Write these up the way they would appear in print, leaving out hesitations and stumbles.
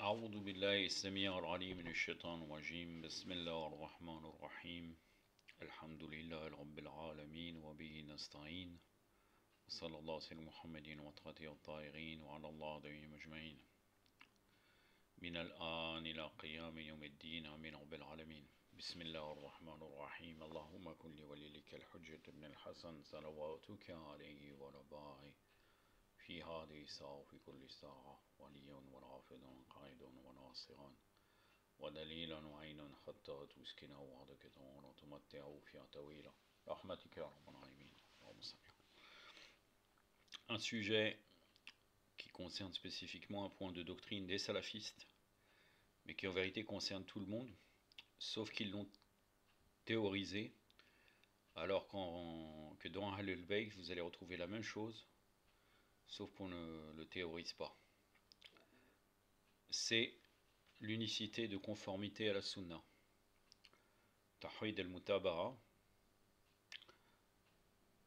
أعوذ بالله السميع العليم من الشيطان الرجيم بسم الله الرحمن الرحيم الحمد لله رب العالمين وبه نستعين وصلى الله على محمد وطهته الطاهرين وعلى الله دين أجمعين من الآن إلى قيام يوم الدين آمين رب العالمين بسم الله الرحمن الرحيم اللهم كن لوليك الحجة بن الحسن صلواتك عليه ورباه في هذه الساعة وفي كل ساعة وليا ورافدا قائدا وناصرا ودليلا وعينا حتى تسكنه وعدك وتمتعه فيها طويلا رحمتك يا رب العالمين. Un sujet qui concerne spécifiquement un point de doctrine des salafistes, mais qui en vérité concerne tout le monde, sauf qu'ils l'ont théorisé, alors que dans Ahlul Bayt vous allez retrouver la même chose, sauf qu'on ne le théorise pas. C'est l'unicité de conformité à la sunna. Tawhid al-Mutabara.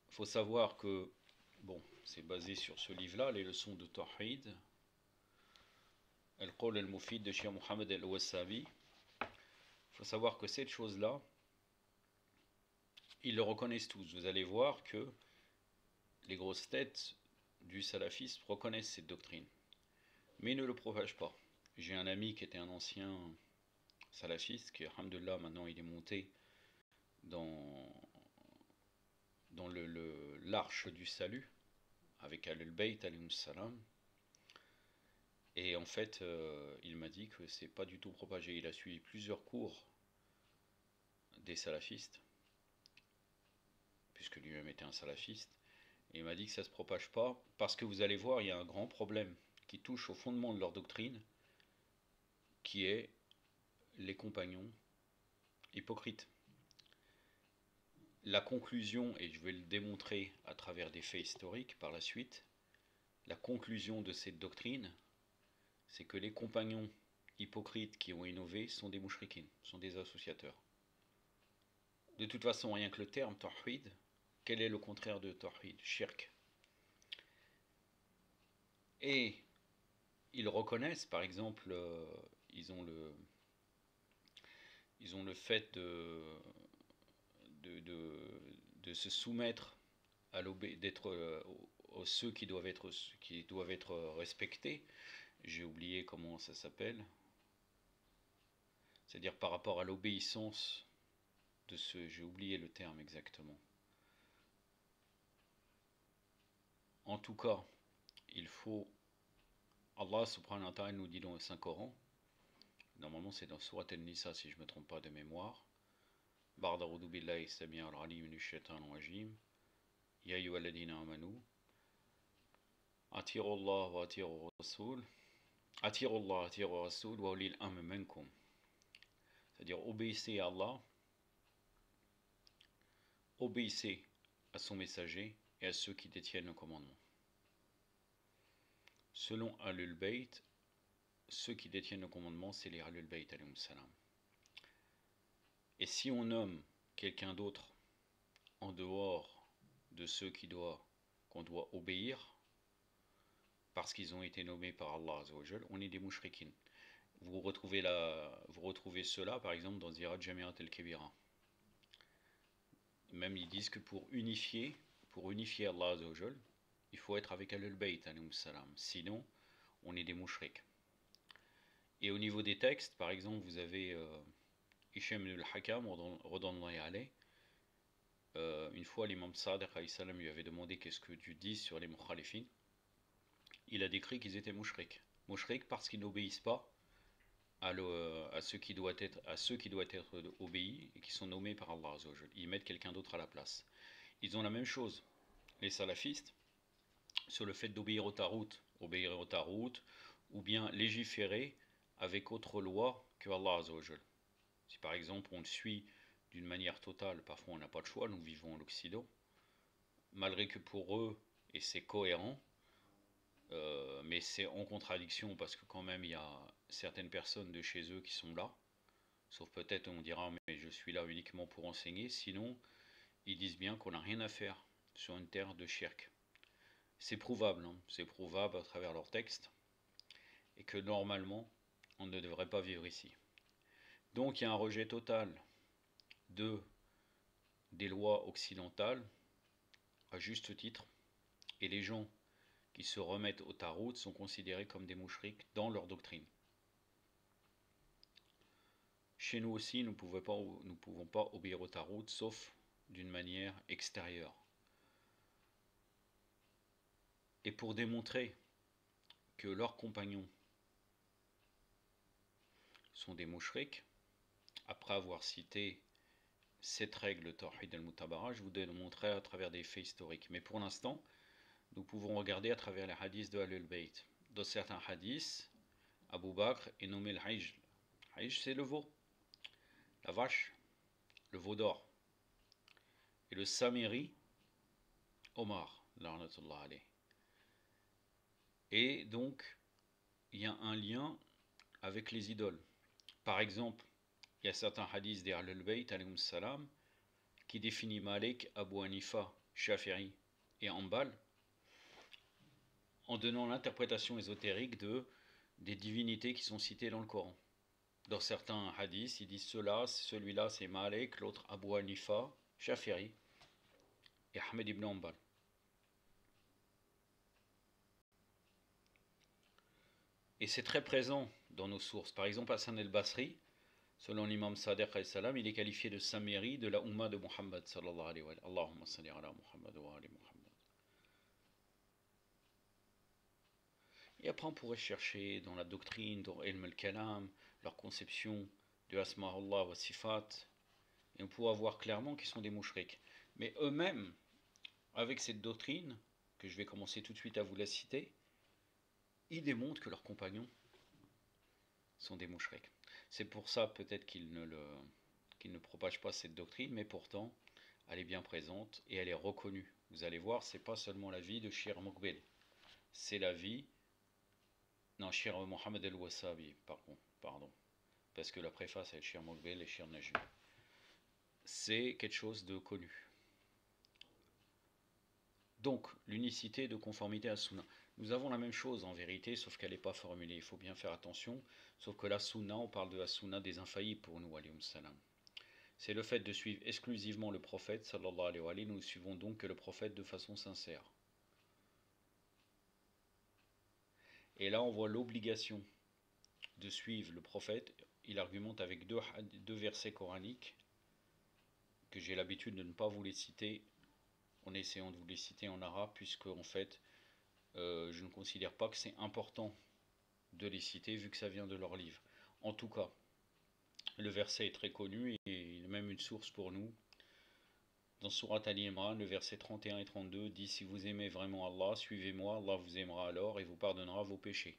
Il faut savoir que, bon, c'est basé sur ce livre-là, les leçons de Tawhid, Al-Qawl al-Mufid de Cheikh Mohammed al-Wassabi. Il faut savoir que cette chose-là, ils le reconnaissent tous. Vous allez voir que les grosses têtes du salafisme reconnaissent cette doctrine, mais ils ne le propagent pas. J'ai un ami qui était un ancien salafiste, qui, alhamdoulilah, maintenant il est monté dans l'arche du salut, avec Ahlul Bayt, alayhim salam. Et en fait, il m'a dit que c'est pas du tout propagé. Il a suivi plusieurs cours des salafistes, puisque lui-même était un salafiste. Et il m'a dit que ça ne se propage pas, parce que vous allez voir, il y a un grand problème qui touche au fondement de leur doctrine, qui est les compagnons hypocrites. La conclusion, et je vais le démontrer à travers des faits historiques par la suite, la conclusion de cette doctrine, c'est que les compagnons hypocrites qui ont innové sont des mouchriquines, sont des associateurs. De toute façon, rien que le terme tawhid, quel est le contraire de tawhid? Shirk. Et ils reconnaissent, par exemple, ils ont le fait de se soumettre à d'être ceux qui doivent être respectés. J'ai oublié comment ça s'appelle. C'est-à-dire par rapport à l'obéissance de ce, j'ai oublié le terme exactement. En tout cas, il faut, Allah subhanahu wa ta'ala nous dit dans le Saint-Coran, normalement c'est dans Surat An-Nisa si je ne me trompe pas de mémoire, بعد أعوذ بالله السميع العليم من الشيطان الرجيم يا أيها الذين آمنوا أطيعوا الله وأطيعوا الرسول أطيعوا الله وأطيعوا الرسول وأولي الأمر منكم. C'est-à-dire obéissez à Allah, obéissez à son messager et à ceux qui détiennent le commandement. Selon Ahlul Bayt, ceux qui détiennent le commandement, c'est les Ahlul Bayt alayhim salam. Et si on nomme quelqu'un d'autre en dehors de ceux qu'on doit obéir, parce qu'ils ont été nommés par Allah Azza wa Jal, on est des mouchriquines. Vous retrouvez cela par exemple dans Zirad Jamiat al-Kebira. Même ils disent que pour unifier Allah Azza wa Jal, il faut être avec Ahlul Bayt alayhim salam. Sinon, on est des mouchriques. Et au niveau des textes, par exemple, vous avez Hisham ibn al-Hakam, redonne-moi alayh. Une fois, l'imam Sadiq alayhi salam lui avait demandé qu'est-ce que tu dis sur les mukhalifin. Il a décrit qu'ils étaient mouchriques. Mouchriques parce qu'ils n'obéissent pas à ceux qui doivent être obéis et qui sont nommés par Allah. Ils mettent quelqu'un d'autre à la place. Ils ont la même chose, les salafistes, sur le fait d'obéir au tarout, ou bien légiférer avec autre loi que Allah. Si par exemple on le suit d'une manière totale, parfois on n'a pas de choix, nous vivons en l'Occident, malgré que pour eux, et c'est cohérent, mais c'est en contradiction parce que quand même il y a certaines personnes de chez eux qui sont là, sauf peut-être on dira mais je suis là uniquement pour enseigner, sinon ils disent bien qu'on n'a rien à faire sur une terre de shirk. C'est prouvable, c'est prouvable à travers leurs textes, et que normalement on ne devrait pas vivre ici. Donc il y a un rejet total des lois occidentales, à juste titre, et les gens qui se remettent au tarout sont considérés comme des mouchriks dans leur doctrine. Chez nous aussi, nous ne pouvons pas obéir au tarout, sauf d'une manière extérieure. Et pour démontrer que leurs compagnons sont des mouchriks, après avoir cité cette règle Tawhid al-Mutabara, je vous démontrerai à travers des faits historiques. Mais pour l'instant, nous pouvons regarder à travers les hadiths de Ahlul Bayt. Dans certains hadiths, Abu Bakr est nommé le Hijl. Hijl, c'est le veau, la vache, le veau d'or. Et le Samiri, Omar, la'natullah alayh. Et donc, il y a un lien avec les idoles. Par exemple, il y a certains hadiths des Ahlul Bayt, alayhim salam, qui définit Malik, Abu Hanifa, Shafi'i et Hanbal en donnant l'interprétation ésotérique des divinités qui sont citées dans le Coran. Dans certains hadiths, ils disent celui-là c'est Malik, l'autre Abu Hanifa, Shafi'i et Ahmed ibn Hanbal. Et c'est très présent dans nos sources. Par exemple, Hassan el-Basri, selon l'imam Sadiq alayhi salam, il est qualifié de Samiri de la Ummah de Muhammad sallallahu alayhi wa sallam. Allahumma salli ala Muhammad wa ali Muhammad. Et après, on pourrait chercher dans la doctrine, dans Ilm al-Kalam, leur conception de Asma'ullah wa Sifat, et on pourra voir clairement qu'ils sont des mouchriks. Mais eux-mêmes, avec cette doctrine, que je vais commencer tout de suite à vous la citer, ils démontrent que leurs compagnons sont des mouchriks. C'est pour ça peut-être qu'ils ne propagent pas cette doctrine, mais pourtant, elle est bien présente et elle est reconnue. Vous allez voir, c'est pas seulement la vie de Shir Muqbil, c'est la vie. Non, Shir Mohammed el-Wasabi, pardon. Parce que la préface est Shir Muqbil et Shir Najmi. C'est quelque chose de connu. Donc, l'unicité de conformité à Sunna. Nous avons la même chose en vérité, sauf qu'elle n'est pas formulée. Il faut bien faire attention. Sauf que la Sunna, on parle de la Sunna des infaillibles pour nous, alayhi salam. C'est le fait de suivre exclusivement le prophète, sallallahu alayhi wa sallam. Nous ne suivons donc que le prophète de façon sincère. Et là, on voit l'obligation de suivre le prophète. Il argumente avec deux versets coraniques que j'ai l'habitude de ne pas vous les citer en essayant de vous les citer en arabe, puisque en fait, je ne considère pas que c'est important de les citer vu que ça vient de leur livre. En tout cas, le verset est très connu et il est même une source pour nous. Dans Surat Ali Imran, le verset 31 et 32 dit: si vous aimez vraiment Allah, suivez-moi, Allah vous aimera alors et vous pardonnera vos péchés.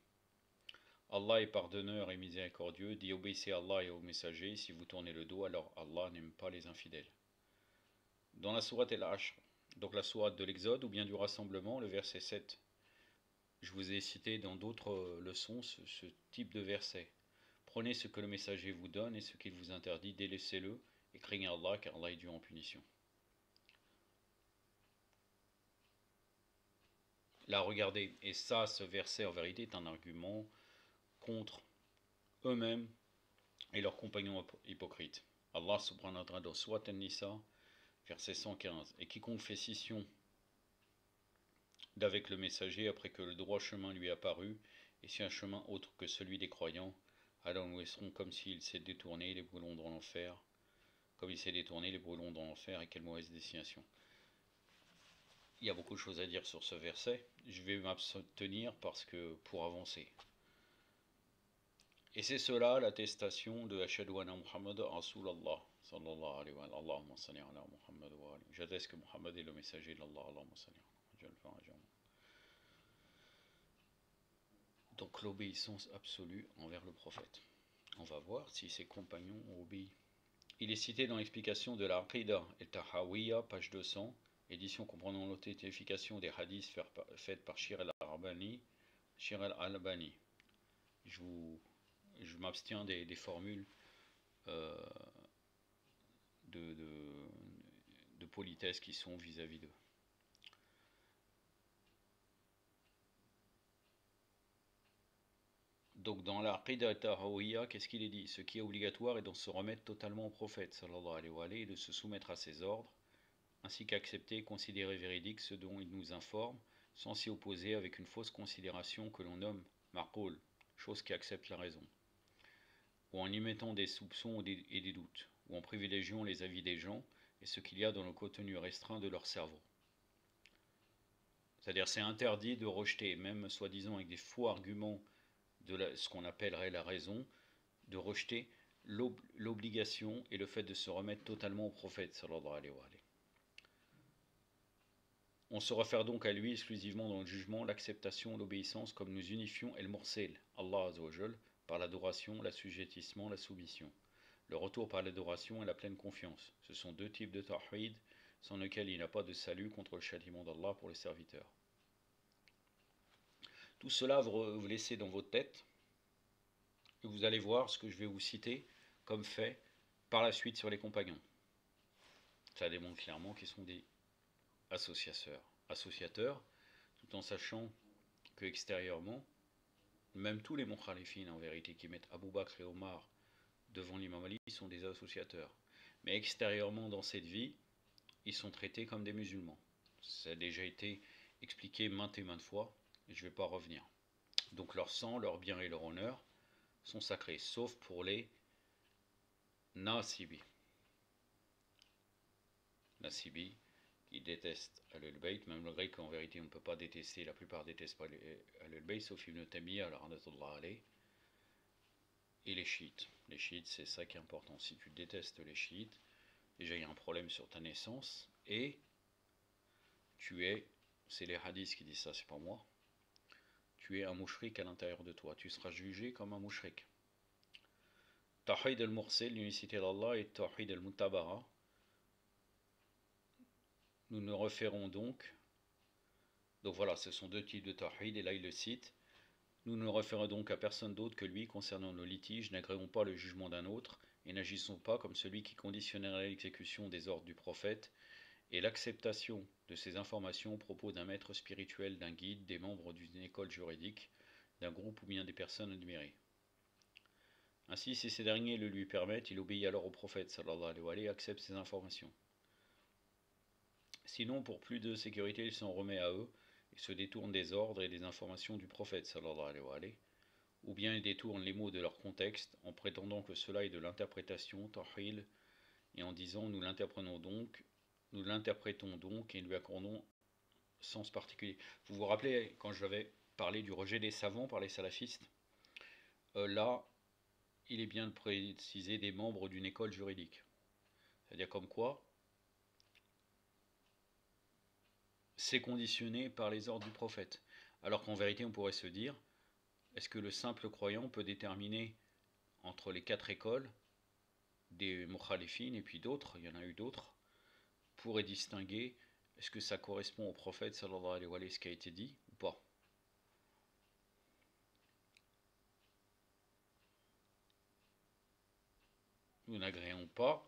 Allah est pardonneur et miséricordieux, dit obéissez à Allah et aux messagers, si vous tournez le dos, alors Allah n'aime pas les infidèles. Dans la sourate Al-Ashr, donc la sourate de l'Exode ou bien du rassemblement, le verset 7, je vous ai cité dans d'autres leçons ce type de verset. Prenez ce que le messager vous donne et ce qu'il vous interdit, délaissez-le et craignez Allah car Allah est dur en punition. Là, regardez, et ça, ce verset en vérité est un argument contre eux-mêmes et leurs compagnons hypocrites. Allah subhanahu wa ta'ala dans Surat An-Nisa, verset 115, et quiconque fait scission d'avec le messager après que le droit chemin lui est apparu, et si un chemin autre que celui des croyants, alors nous laisserons comme s'il s'est détourné, les brûlons dans l'enfer, comme il s'est détourné, les brûlons dans l'enfer, et quelle mauvaise destination. Il y a beaucoup de choses à dire sur ce verset, je vais m'abstenir parce que pour avancer. Et c'est cela l'attestation de Ashhadu anna Muhammad Rasulallah sallallahu alayhi wa sallam. Allahumma salli ala Muhammad wa ali. J'atteste que Muhammad est le messager d'Allah. Allahumma salli ala. Donc l'obéissance absolue envers le prophète. On va voir si ses compagnons ont obéi. Il est cité dans l'explication de la Aqidah el-Tahawiyya, page 200, édition comprenant l'authentification des hadiths faites par Shir al-Albani. Je m'abstiens des formules de politesse qui sont vis-à-vis d'eux. Donc dans l'Aqidah Tahawiyya, qu'est-ce qu'il est dit? Ce qui est obligatoire est de se remettre totalement au prophète, sallallahu alayhi wa alayhi, et de se soumettre à ses ordres, ainsi qu'accepter et considérer véridique ce dont il nous informe, sans s'y opposer avec une fausse considération que l'on nomme maqoul, chose qui accepte la raison, ou en y mettant des soupçons et des doutes, ou en privilégiant les avis des gens et ce qu'il y a dans le contenu restreint de leur cerveau. C'est-à-dire c'est interdit de rejeter, même soi-disant avec des faux arguments de ce qu'on appellerait la raison, de rejeter l'obligation et le fait de se remettre totalement au prophète sallallahu alayhi wa alayhi. On se réfère donc à lui exclusivement dans le jugement, l'acceptation, l'obéissance, comme nous unifions El Mursel, Allah Azzawajal, par l'adoration, l'assujettissement, la soumission. Le retour par l'adoration et la pleine confiance. Ce sont deux types de tawhid sans lesquels il n'y a pas de salut contre le châtiment d'Allah pour les serviteurs. Tout cela vous laissez dans votre tête et vous allez voir ce que je vais vous citer comme fait par la suite sur les compagnons. Ça démontre clairement qu'ils sont des associateurs, tout en sachant que extérieurement, même tous les mukhalifines en vérité qui mettent Abu Bakr et Omar devant l'imam Ali sont des associateurs. Mais extérieurement dans cette vie, ils sont traités comme des musulmans. Ça a déjà été expliqué maintes et maintes fois, et je ne vais pas revenir. Donc leur sang, leur bien et leur honneur sont sacrés, sauf pour les Nasibi. Nasibi, qui détestent Ahlul Bayt, même le grec en vérité on ne peut pas détester, la plupart détestent pas Ahlul Bayt, sauf Ibn Taymiyyah, et les chiites. Les chiites, c'est ça qui est important. Si tu détestes les chiites, déjà il y a un problème sur ta naissance, et c'est les hadiths qui disent ça, c'est pas moi, tu es un mouchrik à l'intérieur de toi, tu seras jugé comme un mouchrik. Tawhid al-Mursal, l'unicité d'Allah, et Tawhid al-Mutabara. Nous nous référons donc voilà, ce sont deux types de Tawhid, et là il le cite. Nous ne nous référons donc à personne d'autre que lui concernant nos litiges, n'agréons pas le jugement d'un autre, et n'agissons pas comme celui qui conditionnerait l'exécution des ordres du prophète, et l'acceptation de ces informations au propos d'un maître spirituel, d'un guide, des membres d'une école juridique, d'un groupe ou bien des personnes admirées. Ainsi, si ces derniers le lui permettent, il obéit alors au prophète sallallahu alayhi wa alayhi et accepte ces informations. Sinon, pour plus de sécurité, il s'en remet à eux et se détourne des ordres et des informations du prophète sallallahu alayhi wa alayhi, ou bien il détourne les mots de leur contexte en prétendant que cela est de l'interprétation, tahil, et en disant nous l'interprétons donc et lui accordons sens particulier. Vous vous rappelez quand j'avais parlé du rejet des savants par les salafistes, là, il est bien de préciser des membres d'une école juridique. C'est-à-dire comme quoi, c'est conditionné par les ordres du prophète. Alors qu'en vérité, on pourrait se dire, est-ce que le simple croyant peut déterminer entre les quatre écoles, des mukhalifines et puis d'autres, il y en a eu d'autres, pourrait distinguer est-ce que ça correspond au prophète sallallahu alayhi wa sallam, ce qui a été dit ou pas? Nous n'agréons pas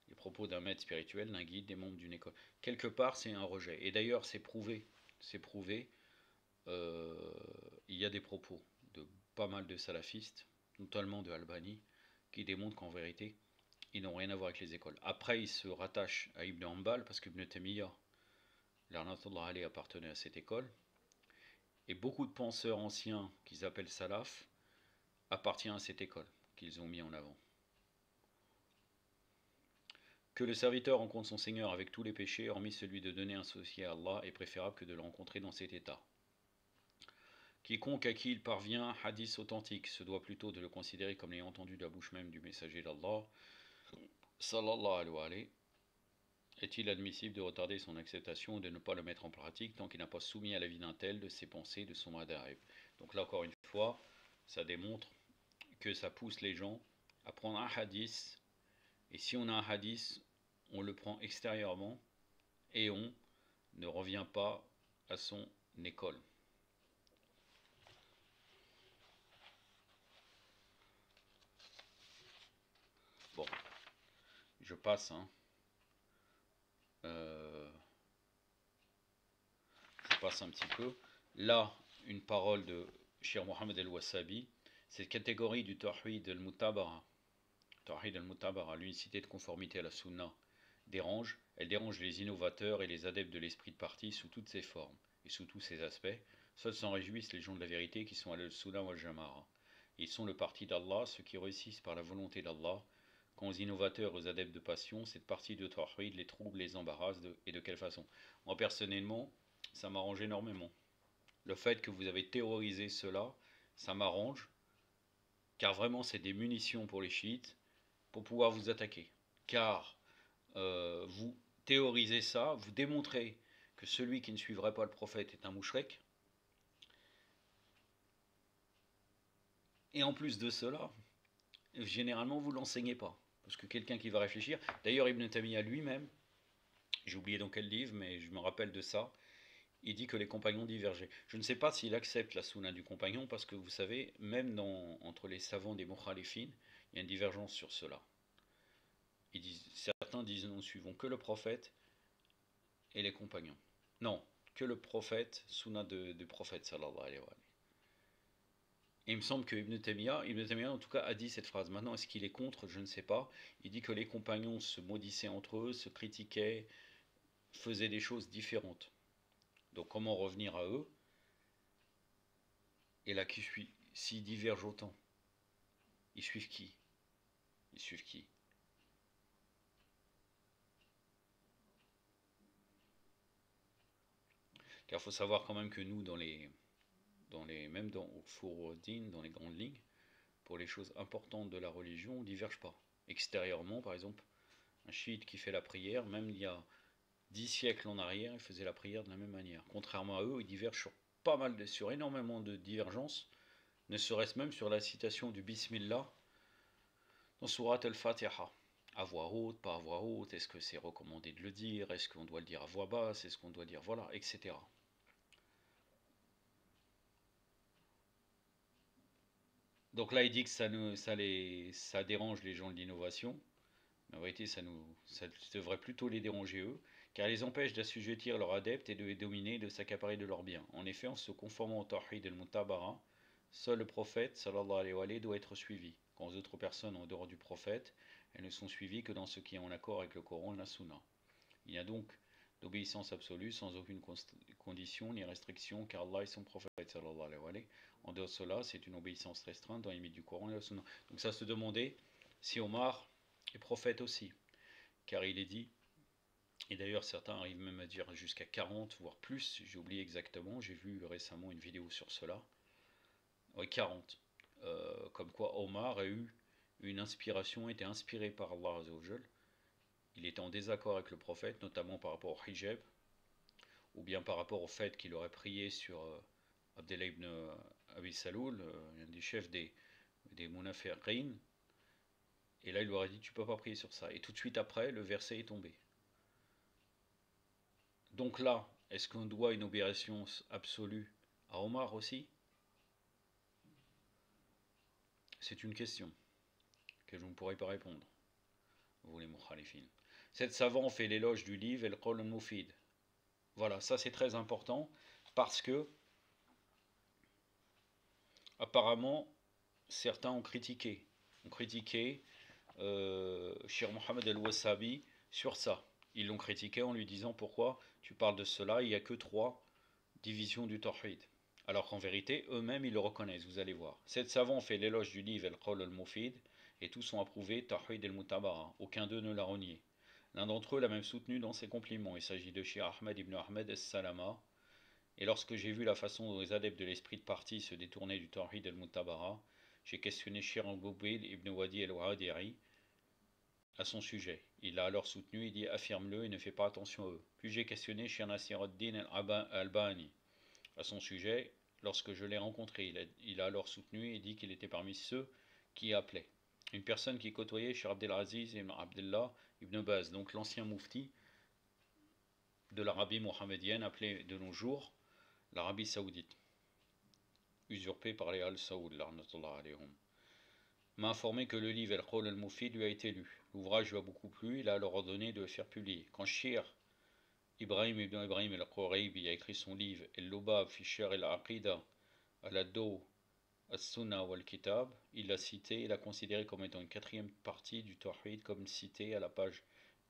les propos d'un maître spirituel, d'un guide, des membres d'une école. Quelque part, c'est un rejet. Et d'ailleurs, c'est prouvé. C'est prouvé. Il y a des propos de pas mal de salafistes, notamment de Albani, qui démontrent qu'en vérité, ils n'ont rien à voir avec les écoles. Après, ils se rattachent à Ibn Hanbal, parce que Ibn Taymiyyah, l'Arnatullah Ali, appartenait à cette école. Et beaucoup de penseurs anciens, qu'ils appellent salaf, appartiennent à cette école, qu'ils ont mis en avant. Que le serviteur rencontre son Seigneur avec tous les péchés, hormis celui de donner un associé à Allah, est préférable que de le rencontrer dans cet état. Quiconque à qui il parvient, hadith authentique, se doit plutôt de le considérer comme l'ayant entendu de la bouche même du messager d'Allah, sallallahu alayhi wa alayhi. Est-il admissible de retarder son acceptation ou de ne pas le mettre en pratique tant qu'il n'a pas soumis à l'avis d'un tel de ses pensées, de son madhab? Donc là encore une fois, ça démontre que ça pousse les gens à prendre un hadith, et si on a un hadith, on le prend extérieurement et on ne revient pas à son école. Bon, je passe. Je passe un petit peu. Là, une parole de Cheikh Mohamed El-Wassabi, Cette catégorie du Tawhid al-Mutabara, Tawhid al-Mutabara, l'unicité de conformité à la Sunna, elle dérange les innovateurs et les adeptes de l'esprit de parti sous toutes ses formes et sous tous ses aspects. Seuls s'en réjouissent les gens de la vérité qui sont al-Sunna wal Jama'a. Ils sont le parti d'Allah, ceux qui réussissent par la volonté d'Allah. Quant aux innovateurs et aux adeptes de passion, cette partie de Tawhid les trouble, les embarrasse, et de quelle façon? Moi personnellement, ça m'arrange énormément. Le fait que vous avez théorisé cela, ça m'arrange, car vraiment c'est des munitions pour les chiites, pour pouvoir vous attaquer. Car vous théorisez ça, vous démontrez que celui qui ne suivrait pas le prophète est un mouchrek, et en plus de cela, généralement vous ne l'enseignez pas. Parce que quelqu'un qui va réfléchir, d'ailleurs Ibn Taymiyyah lui-même, j'ai oublié dans quel livre, mais je me rappelle de ça, il dit que les compagnons divergeaient. Je ne sais pas s'il accepte la sunna du compagnon, parce que vous savez, même entre les savants des mukhalifines, il y a une divergence sur cela. Certains disent nous suivons que le prophète et les compagnons. Non, que le prophète, sunna du prophète sallallahu alayhi wa sallam. Et il me semble que Ibn Taymiyyah en tout cas a dit cette phrase. Maintenant, est-ce qu'il est contre? Je ne sais pas. Il dit que les compagnons se maudissaient entre eux, se critiquaient, faisaient des choses différentes. Donc comment revenir à eux? Et là, qui suit? S'ils divergent autant, ils suivent qui? Ils suivent qui? Car il faut savoir quand même que nous, même au Fouroudine, dans les grandes lignes, pour les choses importantes de la religion, on ne diverge pas. Extérieurement, par exemple, un chiite qui fait la prière, même il y a 10 siècles en arrière, il faisait la prière de la même manière. Contrairement à eux, ils divergent sur énormément de divergences, ne serait-ce même sur la citation du Bismillah dans Surat al-Fatiha. À voix haute, pas à voix haute, est-ce que c'est recommandé de le dire, est-ce qu'on doit le dire à voix basse, est-ce qu'on doit dire voilà, etc. Donc là, il dit que ça dérange les gens de l'innovation. Mais en vérité, ça devrait plutôt les déranger eux, car ils les empêche d'assujettir leurs adeptes et de les dominer et de s'accaparer de leurs biens. En effet, en se conformant au Tawhid al-Mutabara, seul le prophète, sallallahu alayhi wa sallam, doit être suivi. Quand les autres personnes en dehors du prophète, elles ne sont suivies que dans ce qui est en accord avec le Coran et la Sunna. Il y a donc d'obéissance absolue sans aucune condition ni restriction, car Allah est son prophète, sallallahu alayhi wa sallam. En dehors de cela, c'est une obéissance restreinte dans les limites du Coran et de la Sunna. Donc ça se demandait si Omar est prophète aussi, car il est dit, et d'ailleurs certains arrivent même à dire jusqu'à 40, voire plus, j'ai oublié exactement, j'ai vu récemment une vidéo sur cela, oui 40, comme quoi Omar a eu une inspiration, était inspiré par Allah Azzawajal. Il était en désaccord avec le prophète, notamment par rapport au hijab, ou bien par rapport au fait qu'il aurait prié sur Abdullah ibn Abi Saloul, un des chefs des Munafiqin, et là il lui aurait dit tu peux pas prier sur ça. Et tout de suite après, le verset est tombé. Donc là, est-ce qu'on doit une obéissance absolue à Omar aussi? C'est une question que je ne pourrais pas répondre, vous les mukhalifin. Cette savant fait l'éloge du livre El Qawl al-Mufid. Voilà, ça c'est très important parce que apparemment certains ont critiqué Cheikh Mohammed El-Wasabi sur ça. Ils l'ont critiqué en lui disant pourquoi tu parles de cela, il n'y a que 3 divisions du Tawhid. Alors qu'en vérité, eux-mêmes ils le reconnaissent, vous allez voir. Sept savants ont fait l'éloge du livre El-Qawl al-Mufid et tous ont approuvé Tawhid el-Mutabara. Aucun d'eux ne l'a renié. L'un d'entre eux l'a même soutenu dans ses compliments. Il s'agit de Cheikh Ahmed ibn Ahmed es-Salama. Et lorsque j'ai vu la façon dont les adeptes de l'esprit de parti se détournaient du Tawhid el-Mutabara, j'ai questionné Cheikh Boubaid ibn Wadi el-Wadiri à son sujet. Il l'a alors soutenu et dit affirme-le et ne fais pas attention à eux. Puis j'ai questionné Cheikh Nasir ad-Din al-Albani à son sujet. Lorsque je l'ai rencontré, il a alors soutenu et dit qu'il était parmi ceux qui appelaient. Une personne qui côtoyait Cheikh Abdelaziz ibn Abdullah ibn Baz, donc l'ancien moufti de l'Arabie mohammedienne, appelée de nos jours l'Arabie saoudite, usurpée par les Al-Saoud, m'a informé que le livre El-Qawl al-Mufid lui a été lu. L'ouvrage lui a beaucoup plu, il a alors ordonné de le faire publier. Quand Cheikh Ibrahim ibn Ibrahim al-Quraybi a écrit son livre El-Lubab fi Sharh al-Aqida al-Addo As-Sunnah ou Al-Kitab, il l'a cité, il l'a considéré comme étant une quatrième partie du Tawhid, comme cité à la page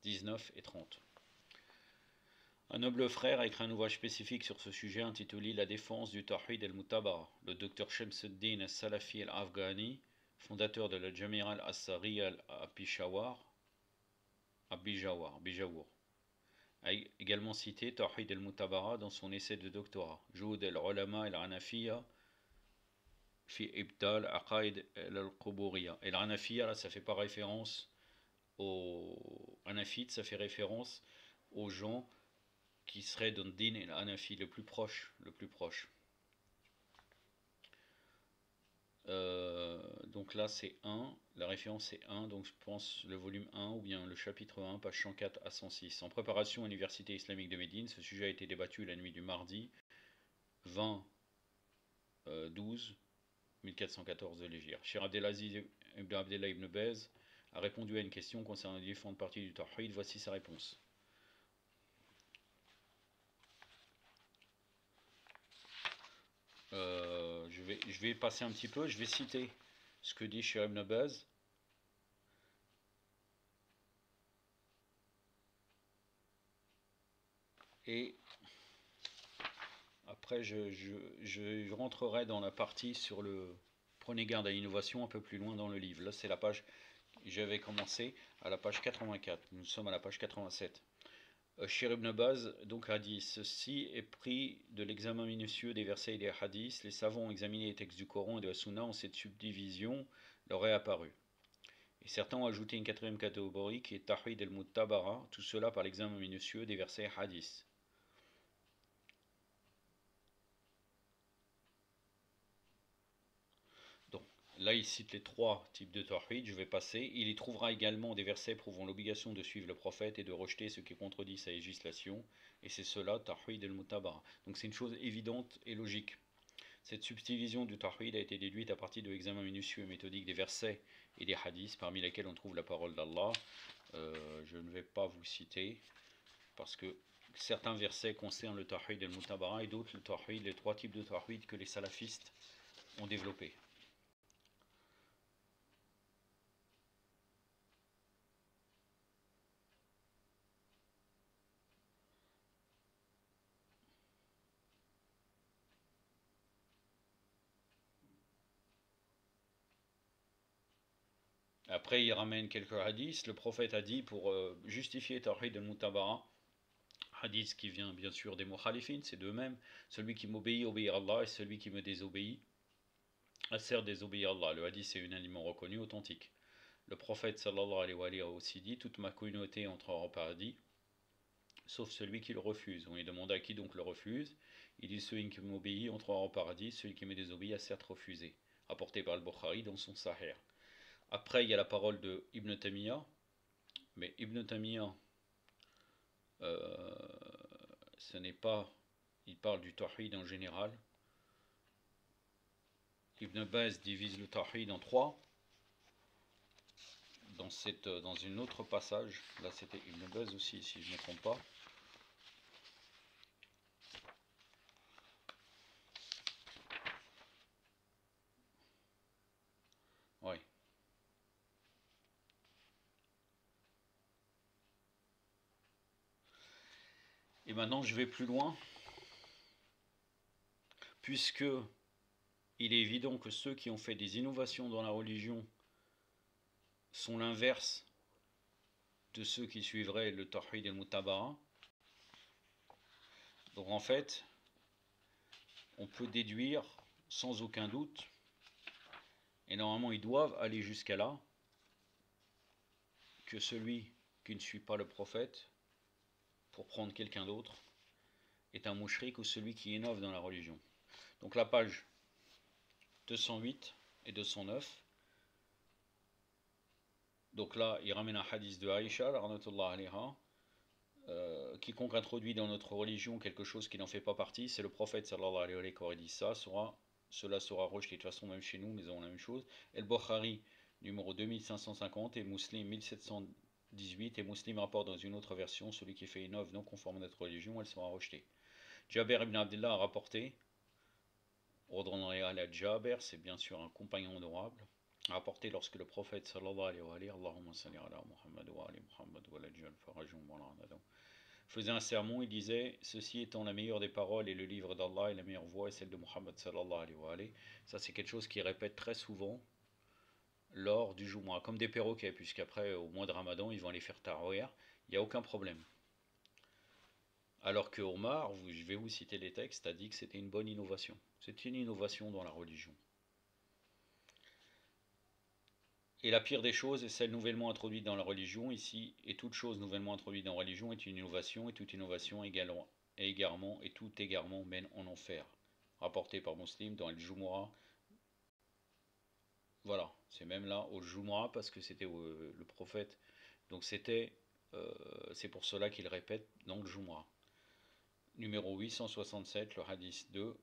19 et 30. Un noble frère a écrit un ouvrage spécifique sur ce sujet intitulé La défense du Tawhid al-Mutabara. Le docteur Shamsuddin al-Salafi al-Afghani, fondateur de la Jamia al-Assari à Bijaour, a également cité Tawhid al-Mutabara dans son essai de doctorat, Joud al-Ulama al-Hanafiya fi Ibdal Aqaid al-Quburiyya. Et l'Hanafiya, là, ça fait pas référence aux Hanafites, ça fait référence aux gens qui seraient dans le din et l'Hanafi le plus proche, donc là c'est 1, la référence c'est 1, donc je pense le volume 1 ou bien le chapitre 1, page 104 à 106. En préparation à l'Université islamique de Médine, ce sujet a été débattu la nuit du mardi 20 12 1414 de l'Hégire. Cheikh Abdelaziz ibn Abdullah ibn Bez a répondu à une question concernant les différentes parties du Tawhid. Voici sa réponse. Je vais passer un petit peu, je vais citer ce que dit Cheikh ibn Baz. Et après, je rentrerai dans la partie sur le prenez garde à l'innovation un peu plus loin dans le livre. Là, c'est la page, j'avais commencé à la page 84. Nous sommes à la page 87. Cheikh ibn Baz donc a dit ceci est pris de l'examen minutieux des versets et des hadiths. Les savants ont examiné les textes du Coran et de la Sunna en cette subdivision leur est apparue. Et certains ont ajouté une quatrième catégorie qui est Tawhid al-Muttabara, tout cela par l'examen minutieux des versets et hadiths. Donc là il cite les trois types de Tawhid, je vais passer. Il y trouvera également des versets prouvant l'obligation de suivre le prophète et de rejeter ce qui contredit sa législation. Et c'est cela, Tawhid al-Muttabara. Donc c'est une chose évidente et logique. Cette subdivision du Tawhid a été déduite à partir de l'examen minutieux et méthodique des versets et des hadiths, parmi lesquels on trouve la parole d'Allah. Je ne vais pas vous citer, parce que certains versets concernent le Tawhid al-Mutabara et d'autres le Tawhid, les trois types de Tawhid que les salafistes ont développés. Après, il ramène quelques hadiths. Le prophète a dit, pour justifier Tawhid al-Mutabara, hadith qui vient bien sûr des Mukhalifin, c'est d'eux-mêmes, celui qui m'obéit obéit à Allah et celui qui me désobéit a certes désobéi à Allah. Le hadith est unanimement reconnu, authentique. Le prophète sallallahu alayhi wa alayhi a aussi dit toute ma communauté entrera au paradis, sauf celui qui le refuse. On lui demanda à qui donc le refuse. Il dit celui qui m'obéit entrera au paradis, celui qui me désobéit a certes refusé. Rapporté par Al-Bukhari dans son Sahih. Après, il y a la parole de Ibn Taymiyyah, mais Ibn Taymiyyah, ce n'est pas. Il parle du Tawhid en général. Ibn Baz divise le Tawhid en trois. Dans une autre passage, là c'était Ibn Baz aussi, si je ne me trompe pas. Oui. Et maintenant, je vais plus loin, puisque il est évident que ceux qui ont fait des innovations dans la religion sont l'inverse de ceux qui suivraient le Tawhid al-Mutabara. Donc en fait, on peut déduire sans aucun doute, et normalement ils doivent aller jusqu'à là, que celui qui ne suit pas le prophète, pour prendre quelqu'un d'autre, est un mouchrik ou celui qui innove dans la religion. Donc la page 208 et 209. Donc là, il ramène un hadith de Aïcha, quiconque introduit dans notre religion quelque chose qui n'en fait pas partie, c'est le prophète sallallahu alayhi wa sallam qui aurait dit ça, cela sera rejeté. De toute façon, même chez nous, nous avons la même chose. El Bukhari, numéro 2550, et Muslim 1718, et Muslim rapporte dans une autre version, celui qui fait une œuvre non conforme à notre religion, elle sera rejetée. Jabir ibn Abdullah a rapporté Ordre al-Jaber, c'est bien sûr un compagnon honorable, rapporté lorsque le prophète sallallahu alayhi wa sallam, Allahumma salli ala Muhammad wa ali Muhammad wa la jal farajum wa la faisait un sermon, il disait: ceci étant la meilleure des paroles et le livre d'Allah, et la meilleure voix est celle de Muhammad sallallahu alayhi wa sallam. Ça, c'est quelque chose qu'il répète très souvent lors du Jumu'ah, comme des perroquets, puisqu'après, au mois de Ramadan, ils vont aller faire tarawih, il n'y a aucun problème. Alors que Omar, je vais vous citer les textes, a dit que c'était une bonne innovation. C'est une innovation dans la religion. Et la pire des choses est celle nouvellement introduite dans la religion ici, et toute chose nouvellement introduite dans la religion est une innovation, et toute innovation égarement, et tout égarement mène en enfer. Rapporté par Muslim dans le Jumu'ah. Voilà, c'est même là au Jumu'ah parce que c'était le prophète. Donc c'est pour cela qu'il répète dans le Jumu'ah. Numéro 867, le hadith 2,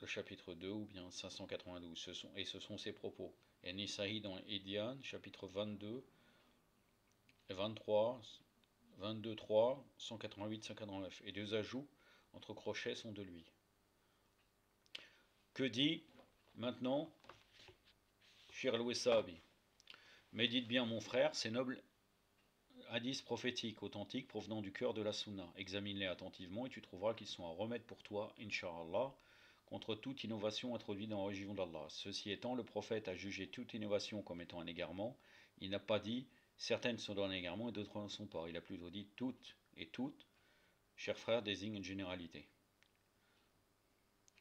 le chapitre 2 ou bien 592. Ce sont ses propos. Et Nisaï dans Idian, chapitre 22, 23, 22, 3, 188, 189. Et deux ajouts entre crochets sont de lui. Que dit maintenant Shir al-Wesabi? Médite bien mon frère, ces nobles hadiths prophétiques authentiques provenant du cœur de la Sunna. Examine-les attentivement et tu trouveras qu'ils sont un remède pour toi, Inch'Allah, contre toute innovation introduite dans la religion d'Allah. Ceci étant, le prophète a jugé toute innovation comme étant un égarement. Il n'a pas dit certaines sont dans un égarement et d'autres n'en sont pas. Il a plutôt dit toutes et toutes. Chers frères, désigne une généralité.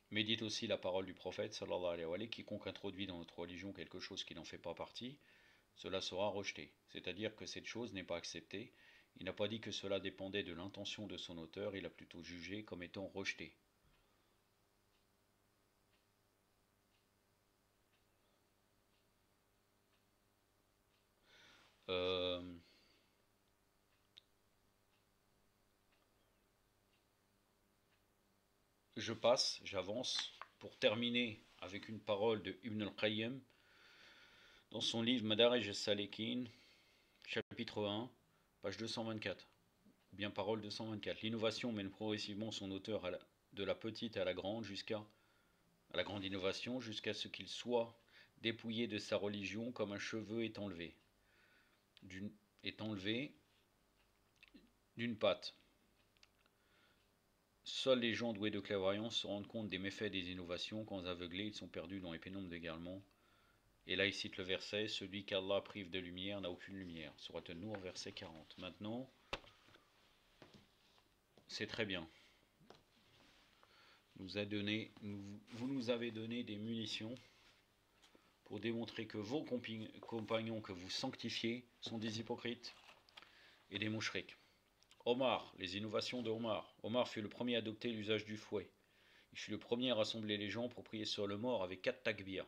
Médite aussi la parole du prophète, sallallahu alayhi wa sallam, quiconque introduit dans notre religion quelque chose qui n'en fait pas partie, cela sera rejeté. C'est-à-dire que cette chose n'est pas acceptée. Il n'a pas dit que cela dépendait de l'intention de son auteur, il a plutôt jugé comme étant rejeté. J'avance, pour terminer avec une parole de Ibn al-Qayyim dans son livre Madarij al-Salikin, chapitre 1, page 224, ou bien parole 224. L'innovation mène progressivement son auteur de la petite à la grande à la grande innovation, jusqu'à ce qu'il soit dépouillé de sa religion comme un cheveu est enlevé d'une patte. Seuls les gens doués de clairvoyance se rendent compte des méfaits des innovations. Quand aveuglés, ils sont perdus dans les pénombres d'égarement. Et là, il cite le verset: celui qu'Allah prive de lumière n'a aucune lumière. Sourate An-Nur, verset 40. Maintenant, c'est très bien. Vous nous avez donné des munitions pour démontrer que vos compagnons que vous sanctifiez sont des hypocrites et des mouchriks. Omar, les innovations de Omar. Omar fut le premier à adopter l'usage du fouet. Il fut le premier à rassembler les gens pour prier sur le mort avec 4 takbir.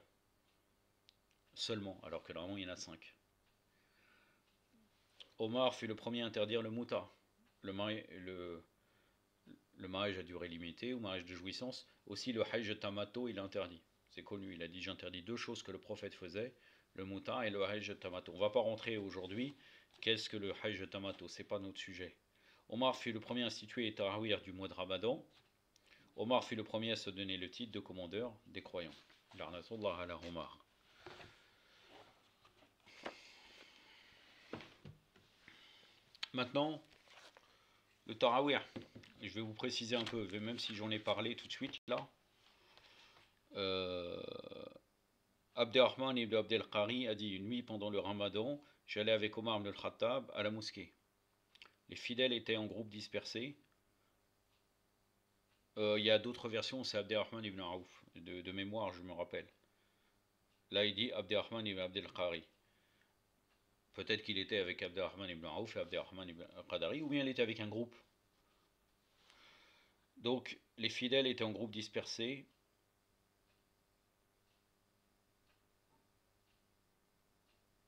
Seulement, alors que normalement il y en a 5. Omar fut le premier à interdire le mouta, le mariage à durée limitée ou mariage de jouissance. Aussi le hajj tamato il interdit. C'est connu, il a dit j'interdis 2 choses que le prophète faisait, le mouta et le hajj tamato. On ne va pas rentrer aujourd'hui, qu'est-ce que le hajj tamato, c'est pas notre sujet. Omar fut le premier à instituer les tarawih du mois de Ramadan. Omar fut le premier à se donner le titre de commandeur des croyants. Larnatullah ala Omar. Maintenant, le tarawih. Je vais vous préciser un peu, même si j'en ai parlé tout de suite là. Abderrahman ibn Abdelqari a dit: une nuit pendant le Ramadan, j'allais avec Omar ibn al-Khattab à la mosquée. Les fidèles étaient en groupe dispersés. Il y a d'autres versions, c'est Abderrahman ibn Aouf. De mémoire, je me rappelle. Là, il dit Abderrahman ibn Abdelqari. Peut-être qu'il était avec Abderrahman ibn Aouf et Abderrahman ibn al-Qadari, ou bien il était avec un groupe. Donc, les fidèles étaient en groupe dispersés.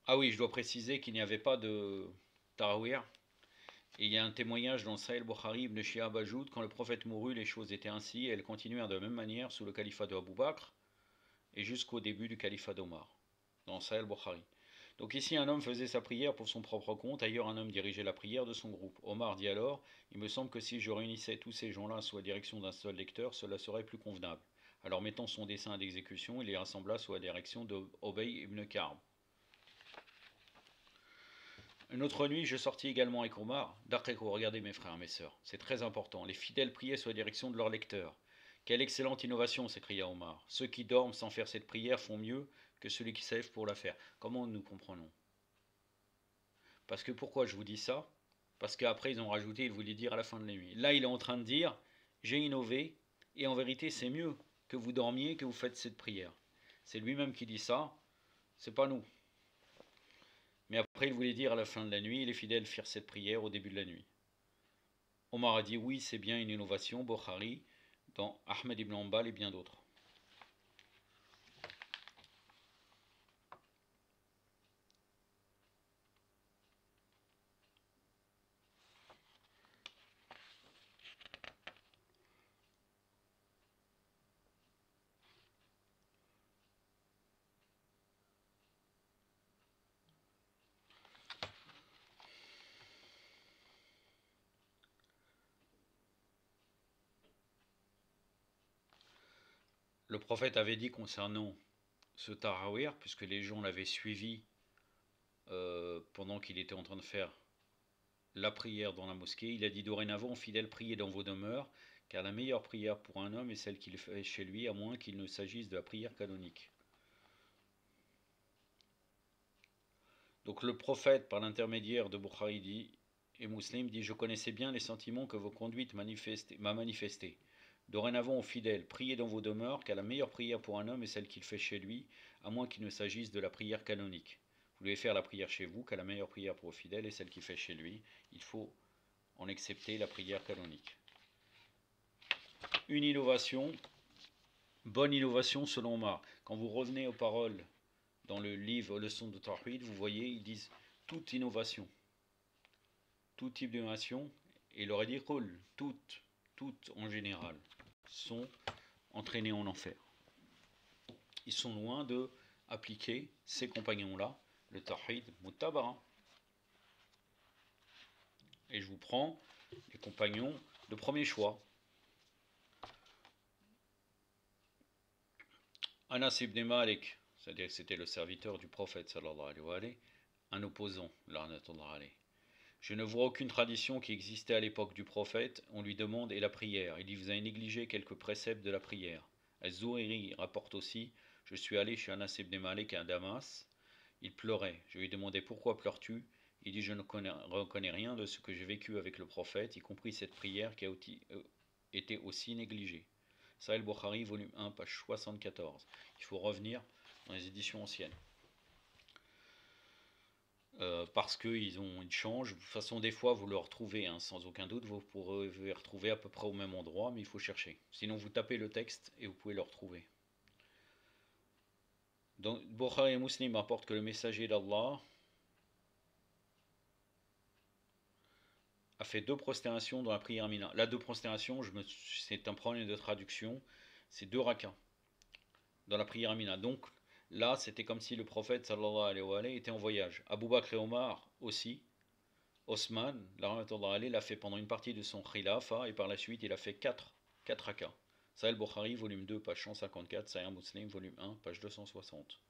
Ah oui, je dois préciser qu'il n'y avait pas de tarawih. Et il y a un témoignage dans Sahih Bukhari ibn Shihab ajoute: quand le prophète mourut, les choses étaient ainsi, et elles continuèrent de la même manière sous le califat de Abu Bakr et jusqu'au début du califat d'Omar. Dans Sahih Bukhari. Donc ici, un homme faisait sa prière pour son propre compte, ailleurs un homme dirigeait la prière de son groupe. Omar dit alors, il me semble que si je réunissais tous ces gens-là sous la direction d'un seul lecteur, cela serait plus convenable. Alors mettant son dessein d'exécution, il les rassembla sous la direction de Obey ibn Ka'b. Une autre nuit, je sortis également avec Omar. D'accord, regardez mes frères, mes sœurs, c'est très important. Les fidèles priaient sous la direction de leur lecteur. Quelle excellente innovation, s'écria Omar. Ceux qui dorment sans faire cette prière font mieux que celui qui s'élève pour la faire. Comment nous comprenons? Parce que pourquoi je vous dis ça? Parce qu'après ils ont rajouté, ils voulaient dire à la fin de la nuit. Là il est en train de dire, j'ai innové, et en vérité c'est mieux que vous dormiez, que vous faites cette prière. C'est lui-même qui dit ça, c'est pas nous. Mais après il voulait dire à la fin de la nuit, les fidèles firent cette prière au début de la nuit. Omar a dit oui, c'est bien une innovation, Bukhari, dans Ahmed ibn Hanbal et bien d'autres. Le prophète avait dit concernant ce tarawih, puisque les gens l'avaient suivi pendant qu'il était en train de faire la prière dans la mosquée, il a dit dorénavant, fidèles, priez dans vos demeures, car la meilleure prière pour un homme est celle qu'il fait chez lui, à moins qu'il ne s'agisse de la prière canonique. Donc le prophète, par l'intermédiaire de Bukhari et Muslim, dit je connaissais bien les sentiments que vos conduites m'a manifestés. Dorénavant, aux fidèles, priez dans vos demeures, car la meilleure prière pour un homme est celle qu'il fait chez lui, à moins qu'il ne s'agisse de la prière canonique. Vous devez faire la prière chez vous, car la meilleure prière pour vos fidèles est celle qu'il fait chez lui. Il faut en accepter la prière canonique. Une innovation, bonne innovation selon Omar. Quand vous revenez aux paroles dans le livre Leçon de Tawhid, vous voyez, ils disent toute innovation, tout type d'innovation, et il aurait dit cool, toutes en général, sont entraînés en enfer. Ils sont loin de appliquer ces compagnons-là, le Tawhid Muttabara. Et je vous prends les compagnons de premier choix. Anas ibn Malik, c'est-à-dire que c'était le serviteur du prophète sallallahu alayhi wa alayhi, un opposant, la'natullah alayhi. Je ne vois aucune tradition qui existait à l'époque du prophète, on lui demande et la prière. Il dit vous avez négligé quelques préceptes de la prière. Az-Zuhiri rapporte aussi, je suis allé chez Anas ibn Malik à Damas, il pleurait. Je lui demandais pourquoi pleures-tu? Il dit je ne reconnais rien de ce que j'ai vécu avec le prophète, y compris cette prière qui a été aussi négligée. Sahih al-Bukhari, volume 1, page 74. Il faut revenir dans les éditions anciennes. Parce qu'ils changent. De toute façon, des fois, vous le retrouvez, hein, sans aucun doute. Vous pourrez le retrouver à peu près au même endroit, mais il faut chercher. Sinon, vous tapez le texte et vous pouvez le retrouver. Donc, Bukhari et Muslim rapportent que le messager d'Allah a fait 2 prosternations dans la prière Mina. La 2 prosternations, c'est un problème de traduction. C'est 2 rakas dans la prière Mina. Donc, là, c'était comme si le prophète sallallahu alayhi wa alayhi était en voyage. Abu Bakr et Omar aussi. Osman, l'a fait pendant une partie de son khilafa et par la suite il a fait 4 rakas. Sahih Bukhari, volume 2, page 154, Sahih Muslim, volume 1, page 260.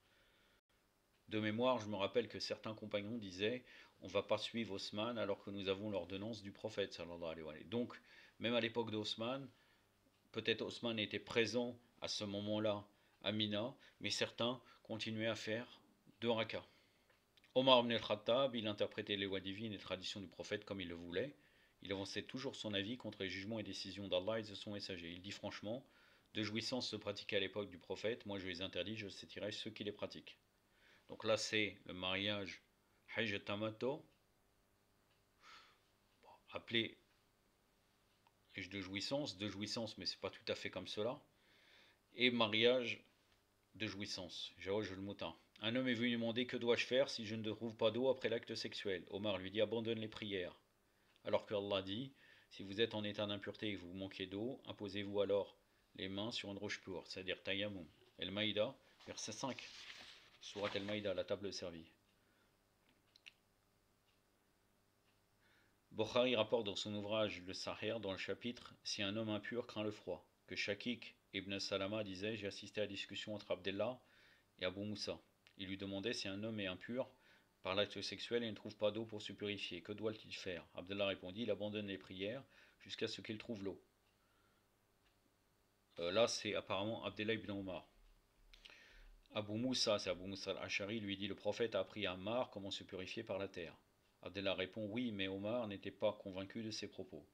De mémoire, je me rappelle que certains compagnons disaient on ne va pas suivre Osman alors que nous avons l'ordonnance du prophète sallallahu alayhi wa alayhi. Donc, même à l'époque d'Osman, peut-être Osman était présent à ce moment-là à Mina, mais certains continuaient à faire 2 rakas. Omar ibn al-Khattab, il interprétait les lois divines et traditions du prophète comme il le voulait. Il avançait toujours son avis contre les jugements et décisions d'Allah et de son messager. Il dit franchement, de jouissances se pratiquaient à l'époque du prophète, moi je les interdis, je sétirai ceux qui les pratiquent. Donc là c'est le mariage Hajj Tamato, appelé Hajj de jouissance, mais c'est pas tout à fait comme cela, et mariage de jouissance, Jawaj al-Muta. Un homme est venu demander que dois-je faire si je ne trouve pas d'eau après l'acte sexuel. Omar lui dit abandonne les prières. Alors que Allah dit si vous êtes en état d'impureté et que vous manquez d'eau, imposez-vous alors les mains sur une roche pure, c'est-à-dire tayammum. El-Maïda, verset 5. Surat El-Maïda, la table servie. Bokhari rapporte dans son ouvrage Le Sahih, dans le chapitre Si un homme impur craint le froid, que Shakik ibn Salama disait J'ai assisté à la discussion entre Abdallah et Abu Moussa. Il lui demandait si un homme est impur par l'acte sexuel et ne trouve pas d'eau pour se purifier. Que doit-il faire? Abdallah répondit Il abandonne les prières jusqu'à ce qu'il trouve l'eau. Là, c'est apparemment Abdallah ibn Omar. Abu Moussa, c'est Abu Moussa al-Ashari, lui dit Le prophète a appris à Ammar comment se purifier par la terre. Abdallah répond Oui, mais Omar n'était pas convaincu de ses propos.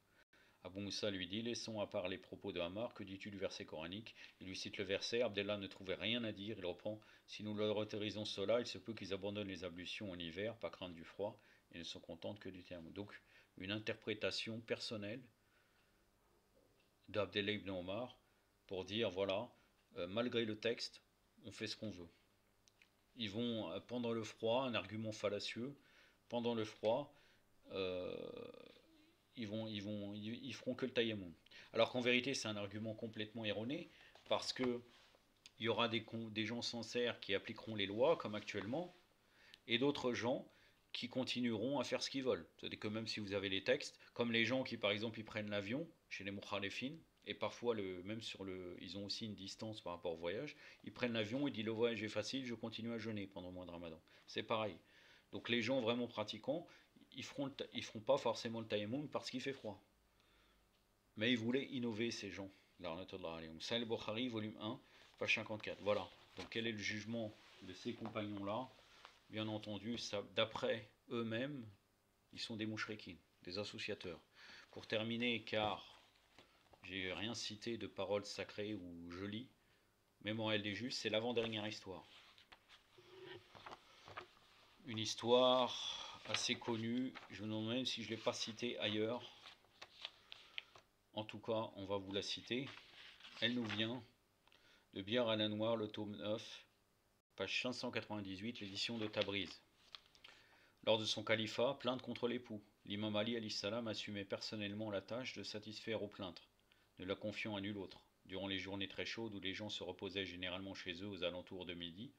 Abu Moussa lui dit Laissons à part les propos de Ammar, que dis-tu du verset coranique? Il lui cite le verset. Abdallah ne trouvait rien à dire. Il reprend Si nous leur autorisons cela, il se peut qu'ils abandonnent les ablutions en hiver, par crainte du froid, et ne se contentent que du terme. Donc, une interprétation personnelle d'Abdallah ibn Omar pour dire voilà, malgré le texte, on fait ce qu'on veut. Ils vont, pendant le froid, un argument fallacieux, pendant le froid, euh, ils feront que le tayammum. Alors qu'en vérité, c'est un argument complètement erroné, parce que il y aura des gens sincères qui appliqueront les lois, comme actuellement, et d'autres gens qui continueront à faire ce qu'ils veulent. C'est-à-dire que même si vous avez les textes, comme les gens qui, par exemple, ils prennent l'avion, chez les mukhalifines, et parfois, même ils ont aussi une distance par rapport au voyage, ils prennent l'avion, ils disent le voyage est facile, je continue à jeûner pendant le mois de Ramadan. C'est pareil. Donc les gens vraiment pratiquants, ils feront pas forcément le tayammum parce qu'il fait froid. Mais ils voulaient innover ces gens. Sahih Bukhari, volume 1, page 54. Voilà. Donc quel est le jugement de ces compagnons-là? Bien entendu, d'après eux-mêmes, ils sont des mouchriquines, des associateurs. Pour terminer, car j'ai rien cité de paroles sacrées ou jolies, Mémorial des Justes, c'est l'avant-dernière histoire. Une histoire assez connue, je me demande même si je ne l'ai pas citée ailleurs. En tout cas, on va vous la citer. Elle nous vient de Biar al-Anwar, le tome 9, page 598, l'édition de Tabriz. Lors de son califat, plainte contre l'époux. L'imam Ali salam assumait personnellement la tâche de satisfaire aux plaintes, ne la confiant à nul autre. Durant les journées très chaudes où les gens se reposaient généralement chez eux aux alentours de midi,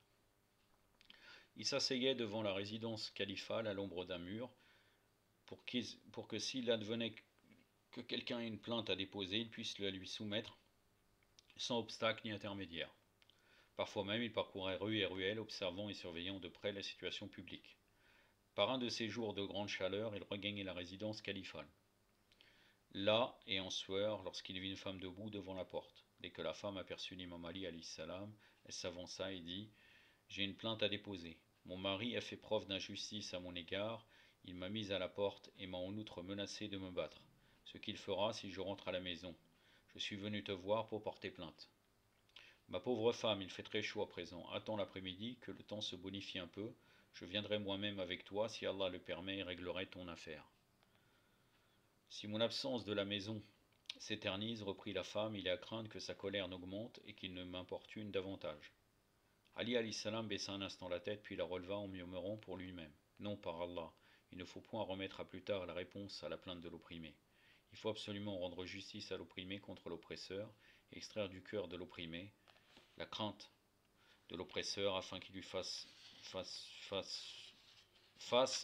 il s'asseyait devant la résidence califale à l'ombre d'un mur pour que s'il advenait que quelqu'un ait une plainte à déposer, il puisse la lui soumettre sans obstacle ni intermédiaire. Parfois même, il parcourait rue et ruelle, observant et surveillant de près la situation publique. Par un de ces jours de grande chaleur, il regagnait la résidence califale. Là, et en sueur, lorsqu'il vit une femme debout devant la porte. Dès que la femme aperçut l'imam Ali salam, elle s'avança et dit « J'ai une plainte à déposer. Mon mari a fait preuve d'injustice à mon égard, il m'a mise à la porte et m'a en outre menacé de me battre. Ce qu'il fera si je rentre à la maison. Je suis venu te voir pour porter plainte. Ma pauvre femme, il fait très chaud à présent. Attends l'après-midi, que le temps se bonifie un peu. Je viendrai moi-même avec toi, si Allah le permet, et réglerai ton affaire. Si mon absence de la maison s'éternise, reprit la femme, il est à craindre que sa colère n'augmente et qu'il ne m'importune davantage. Ali salam baissa un instant la tête, puis la releva en murmurant pour lui-même. Non, par Allah, il ne faut point remettre à plus tard la réponse à la plainte de l'opprimé. Il faut absolument rendre justice à l'opprimé contre l'oppresseur, et extraire du cœur de l'opprimé la crainte de l'oppresseur afin qu'il lui fasse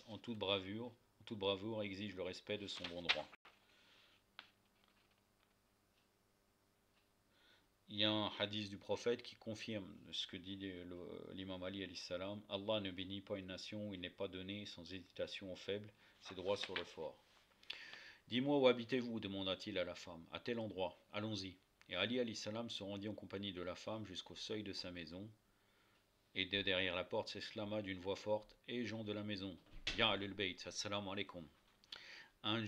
en toute bravoure et exige le respect de son bon droit. Il y a un hadith du prophète qui confirme ce que dit l'imam Ali salam. Allah ne bénit pas une nation où il n'est pas donné sans hésitation aux faibles, ses droits sur le fort. Dis-moi où habitez-vous demanda-t-il à la femme. À tel endroit, allons-y. Et Ali salam se rendit en compagnie de la femme jusqu'au seuil de sa maison. Et de derrière la porte s'exclama d'une voix forte Et gens de la maison, Ya al-Bayt, assalamu alaikum. Un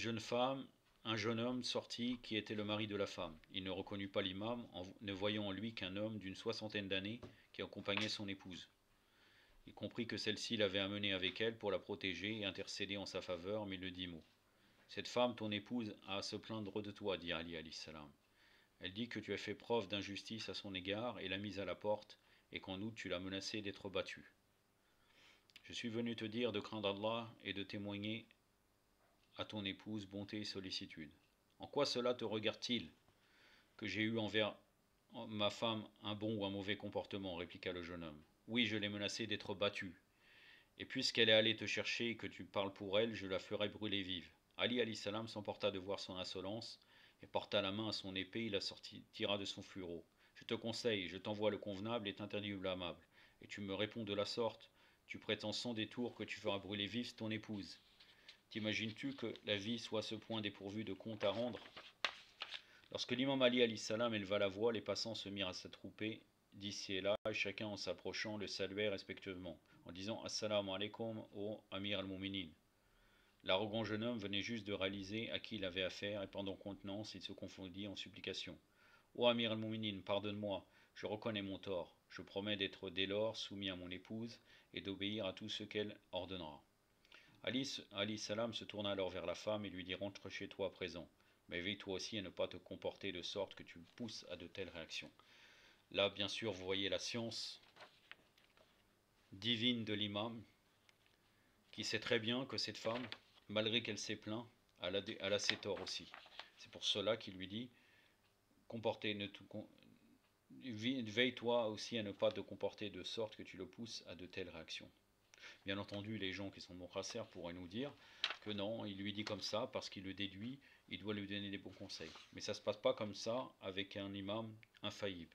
jeune homme sortit qui était le mari de la femme. Il ne reconnut pas l'imam, ne voyant en lui qu'un homme d'une 60aine d'années qui accompagnait son épouse. Il comprit que celle-ci l'avait amené avec elle pour la protéger et intercéder en sa faveur, mais il ne dit mot. Cette femme, ton épouse, a à se plaindre de toi, dit Ali salam. Elle dit que tu as fait preuve d'injustice à son égard et l'as mise à la porte, et qu'en outre tu l'as menacée d'être battue. Je suis venu te dire de craindre Allah et de témoigner à ton épouse bonté et sollicitude. En quoi cela te regarde-t-il que j'ai eu envers ma femme un bon ou un mauvais comportement répliqua le jeune homme. Oui, je l'ai menacée d'être battue. Et puisqu'elle est allée te chercher et que tu parles pour elle, je la ferai brûler vive. Ali alayhi salam s'emporta de voir son insolence et porta la main à son épée, il la tira de son flureau. Je te conseille, je t'envoie le convenable et t'interdis le blâmable. Et tu me réponds de la sorte, tu prétends sans détour que tu feras brûler vive ton épouse. T'imagines-tu que la vie soit à ce point dépourvue de compte à rendre? Lorsque l'imam Ali alayhi salam éleva la voix, les passants se mirent à s'attrouper d'ici et là, et chacun en s'approchant le saluait respectueusement, en disant Assalamu alaikum au Amir al-Muminin. L'arrogant jeune homme venait juste de réaliser à qui il avait affaire, et pendant contenance, il se confondit en supplications. Ô Amir al-Muminin, pardonne-moi, je reconnais mon tort, je promets d'être dès lors soumis à mon épouse et d'obéir à tout ce qu'elle ordonnera. Ali salam se tourna alors vers la femme et lui dit rentre chez toi à présent, mais veille toi aussi à ne pas te comporter de sorte que tu pousses à de telles réactions. Là, bien sûr, vous voyez la science divine de l'imam, qui sait très bien que cette femme, malgré qu'elle s'est plaint, elle a ses torts aussi. C'est pour cela qu'il lui dit veille-toi aussi à ne pas te comporter de sorte que tu le pousses à de telles réactions. Bien entendu, les gens qui sont montracères pourraient nous dire que non, il lui dit comme ça parce qu'il le déduit, il doit lui donner des bons conseils. Mais ça ne se passe pas comme ça avec un imam infaillible.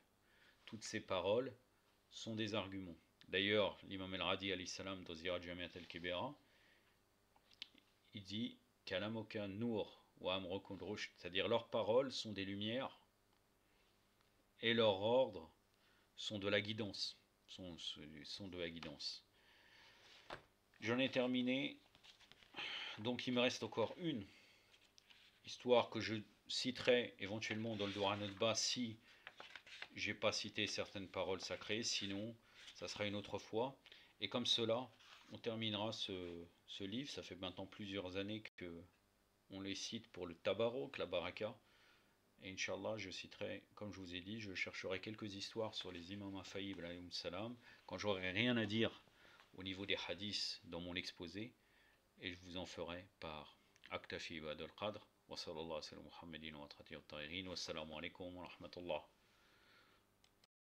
Toutes ces paroles sont des arguments. D'ailleurs, l'imam al-Radi alayhi salam dans Zirad Jamiat al-Kibera, il dit Kalamoka Nour wa Amrokun Rushd, c'est-à-dire leurs paroles sont des lumières et leurs ordres sont de la guidance. Sont de la guidance. J'en ai terminé. Donc il me reste encore une histoire que je citerai éventuellement dans le Doran al-Bas si j'ai pas cité certaines paroles sacrées, sinon ça sera une autre fois. Et comme cela, on terminera ce livre. Ça fait maintenant plusieurs années que on les cite pour le tabarok, la baraka. Et Inch'Allah, je citerai, comme je vous ai dit, je chercherai quelques histoires sur les imams infaillibles, alayhim salam, quand j'aurai rien à dire au niveau des hadiths dans mon exposé, et je vous en ferai par أكتفي بهذا القدر وصلى الله على محمد وعلى آله الطاهرين والسلام عليكم ورحمة الله